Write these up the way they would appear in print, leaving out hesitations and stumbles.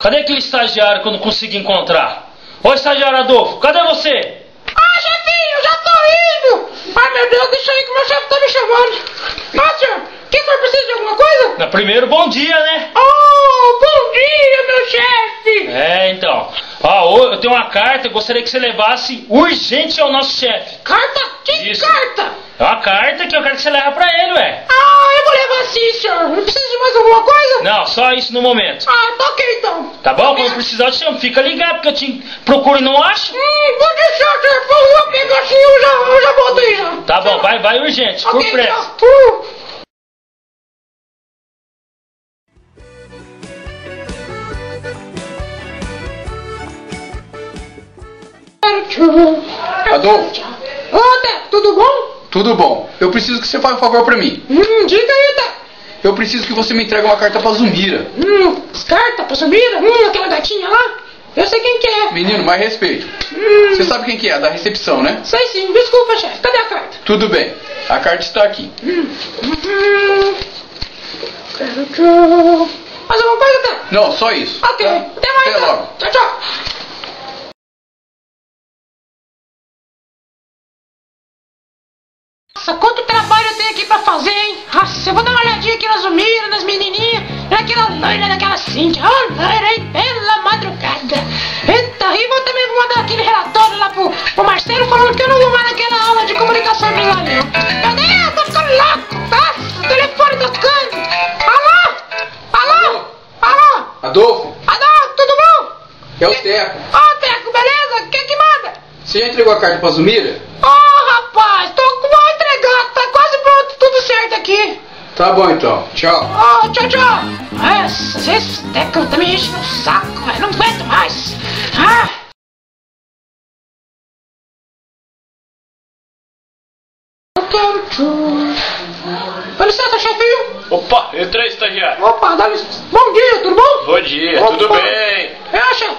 Cadê aquele estagiário que eu não consegui encontrar? Ô estagiário Adolfo, cadê você? Ah, chefinho, eu já tô indo! Ai meu Deus, deixa aí que meu chefe tá me chamando. Ah, senhor, que o senhor precisa de alguma coisa? Na primeiro, bom dia, né? Oh, bom dia, meu chefe! Então. Eu tenho uma carta, eu gostaria que você levasse urgente ao nosso chefe. Carta? Que Isso. carta? É uma carta que eu quero que você leve pra ele, ué. Ah, eu vou levar sim, senhor. Não precisa de mais alguma coisa? Não, só isso no momento. Ah, tá ok então. Tá bom? Quando precisar, eu te chamo. Fica ligado, porque eu te procuro e não acho. Pode deixar, senhor. Eu vou pegar assim, eu já volto aí já. Tá bom, vai urgente, por pressa. Então. Adolfo, Ô, Teco, tudo bom? tudo bom? Eu preciso que você faça um favor pra mim. Diga aí, Teco. Eu preciso que você me entregue uma carta pra Zumira. Carta pra Zumira? Aquela gatinha lá? Eu sei quem que é. Menino, mais respeito. Você sabe quem que é, da recepção, né? Sei sim, desculpa, chefe. Cadê a carta? Tudo bem, a carta está aqui. Mais alguma coisa, Teco? Não, só isso. Ok, até mais. Até Teco. logo. Tchau, tchau. Nossa, quanto trabalho eu tenho aqui pra fazer, hein? Nossa, eu vou dar uma olhadinha aqui na Zumira, nas menininhas, naquela loira, naquela Cíntia. Ó, loira, hein? Bela madrugada. Eita, e vou também mandar aquele relatório lá pro Marcelo falando que eu não vou mais naquela aula de comunicação empresarial. Meu Deus, tô ficando louco. Nossa, o telefone tocando. Alô? Alô? Alô? Adolfo, Alô, tudo bom? é o Teco. Ô, Teco, beleza? Quem que manda? Você já entregou a carta pra Zumira? Ô, rapaz, vou entregar, tá quase pronto, tudo certo aqui. Tá bom então, tchau. Ó, tchau, tchau. Nossa, esse Teco também enche no saco, velho, não aguento mais. Com licença, chefinho. Opa, entrei, estagiário. Opa, dá licença. Bom dia, tudo bom? Bom dia, Opa. tudo bem? Chefe.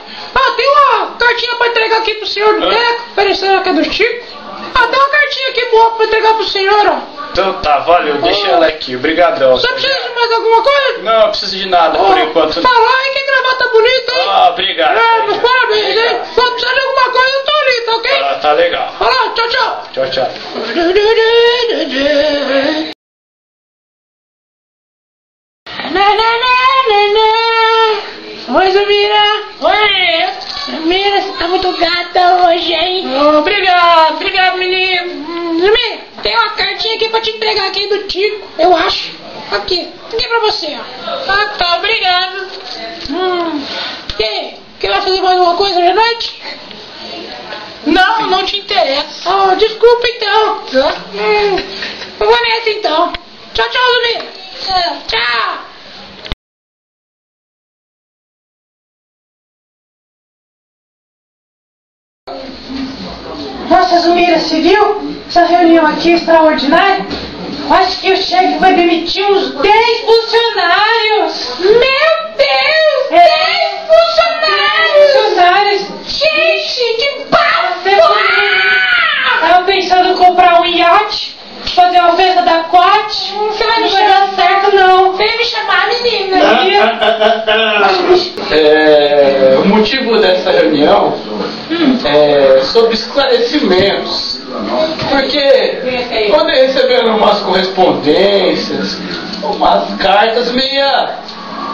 Tem uma cartinha pra entregar aqui pro senhor do Teco, oferecendo aqui do Chico. Tem uma cartinha aqui boa pra entregar pro senhor, ó. Então tá, valeu, deixa ela aqui, obrigadão. Você precisa de mais alguma coisa? Não, não preciso de nada por enquanto. Tá lá, hein, que gravata bonita, hein? Obrigado. Meus parabéns, hein? Se precisar de alguma coisa, eu tô ali, tá ok? Tá legal. Olha lá, tchau, tchau. Tchau, tchau. Oi, Zumira. Oi. Zumira, você tá muito gata hoje, hein? Obrigado, menino. Zumira, tem uma cartinha aqui pra te entregar aqui do Tico, eu acho. Aqui pra você, ó. Tá, obrigado. Quer vai fazer mais alguma coisa hoje à noite? Não te interessa. Desculpa então. Eu vou nessa então. Tchau, Zumira. Tchau. Nossa, Zumira, você viu? Essa reunião aqui é extraordinária. Acho que o chefe vai demitir uns 10 funcionários. Meu Deus! 10 funcionários! Gente, que bafo! Tava pensando em comprar um iate, fazer uma festa da Quat. Você vai me dar certo, não. Vem me chamar, menina. O motivo dessa reunião é sobre esclarecimentos. Porque quando receberam umas correspondências, umas cartas meia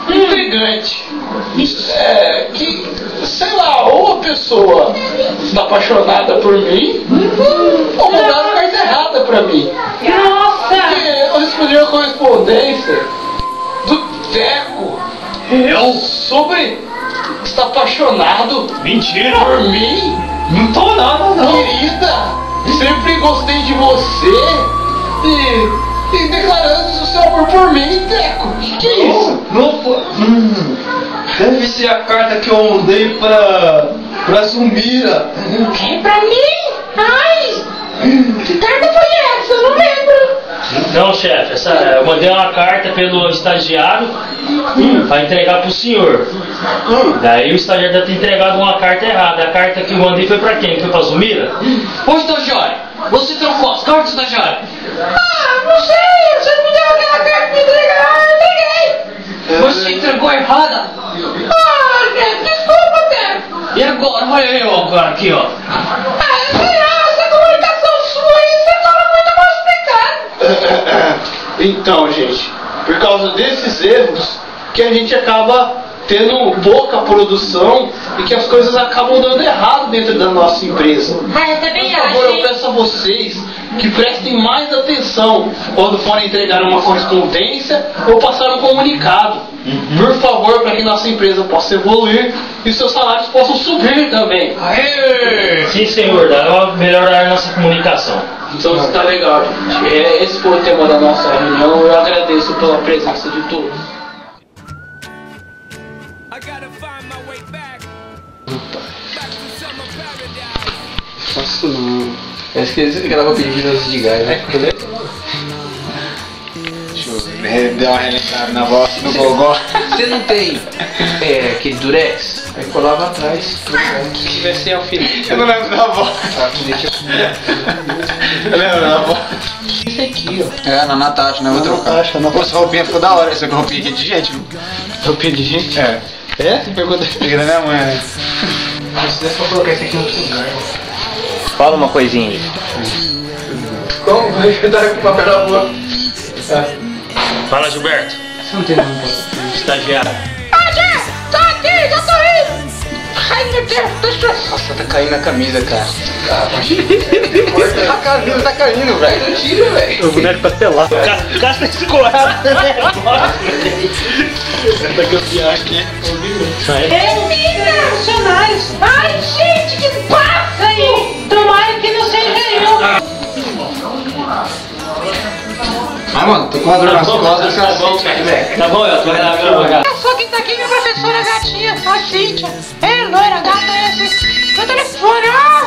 intrigantes, que, sei lá, ou a pessoa está apaixonada por mim, ou mandaram carta errada pra mim. Nossa! Porque eu respondi a correspondência do Teco sobre está apaixonado Mentira! por mim, Não tô nada, não. querida. Sempre gostei de você e declarando o seu amor por mim, Teco. Que é isso? Não foi. Deve ser a carta que eu mandei pra Zumira. É pra mim? Ai! Que carta foi essa? Eu não lembro. Não, chefe, eu mandei uma carta pelo estagiário para entregar pro senhor. Daí o estagiário deve ter entregado uma carta errada. A carta que eu mandei foi pra quem? Foi pra Zumira? Ô estagiário, você trocou as cartas, estagiário? Não sei. Você me deu aquela carta pra me entregar. Eu entreguei. Você entregou errada? agora aqui, ó. Essa comunicação sua aí, você fala muito mal explicado. Então, gente, por causa desses erros que a gente acaba tendo pouca produção e que as coisas acabam dando errado dentro da nossa empresa. Eu também Por favor, eu peço a vocês que prestem mais atenção quando forem entregar uma correspondência ou passar um comunicado. Por favor, para que nossa empresa possa evoluir e seus salários possam subir também. Aê! Sim, senhor, dá melhorar a nossa comunicação. Então isso tá legal, gente. Esse foi o tema da nossa reunião. Eu agradeço pela presença de todos. Posso não. Eu esqueci que ela vai pedir doce de gás, né? Deixa eu ver, deu uma relembrada na voz do gogó. Você não tem aquele durex? Aí colava atrás. Se tivesse alfinete. Eu não lembro da voz. Eu lembro da voz. Isso aqui, ó. É, na Natasha, né? Vou trocar. Natasha, Pô, essa roupinha ficou da hora. Essa roupinha aqui é de gente, viu? Roupinha de gente? É. É? Você pergunta. Peguei da minha mãe, né? Se der pra colocar isso aqui no lugar. Fala uma coisinha aí. Como? Vai ajudar com o papel na boca. Fala, Gilberto. Você não tem nome. Estagiário. Tô aqui, já tô indo. Ai, meu Deus, deixa eu... Nossa, tá caindo na camisa, cara. A camisa tá caindo, velho. Não tira, velho. O boneco tá pelado. Gasta escorado, né? Essa campeã aqui. Eita, funcionários. Ai, gente, que passa aí. Tomara que não seja eu. Ah, mano, tô com uma dor nas costas, Tá bom, cara. Tá bom, eu tô vai lá. Eu sou quem tá aqui, minha professora gatinha, a Cíntia. Ei, loira, gata é esse. Meu telefone, ó.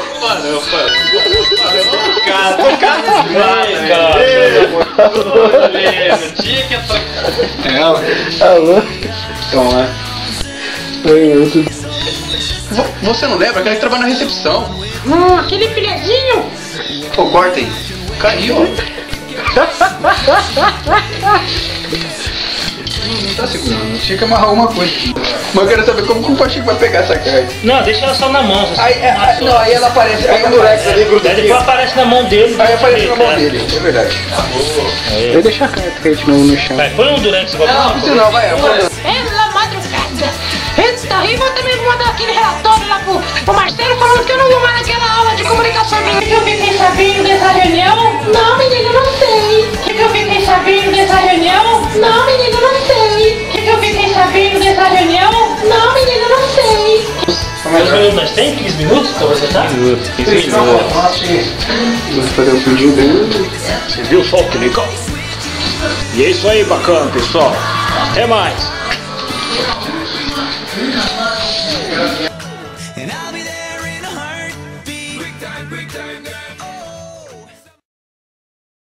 Vai, cara. Tinha que É, ela? Alô? Então, né? Oi, eu Você não lembra? Aquele que trabalha na recepção. Aquele filhazinho. Pô, corta aí. Caiu, ó. Não tá segurando, tinha que amarrar alguma coisa. Mas eu quero saber como que o Pachico vai pegar essa carta. Não, deixa ela só na mão. Não, aí ela aparece, aí o durex ali gruda Aí aqui. depois aparece na mão dele. Aí aparece na mão dele, é verdade. Vai deixar a carta cair de novo no chão. Vai, põe um durex igual. Não, não precisa não, vai. Ela madrugada. Eita, e vou também mandar aquele relatório lá pro Marcelo falando que eu não vou mais naquela aula de comunicação. O que eu fiquei sabendo dessa reunião? Não, menino, não sei. O que eu fiquei sabendo dessa reunião? Não, menino, não sei. O que eu fiquei sabendo dessa reunião? Não, menino, não sei. Nós temos 15 minutos pra apresentar? 15 minutos. Vou fazer o pedido dele. Você viu só que legal? E é isso aí, bacana, pessoal. Até mais.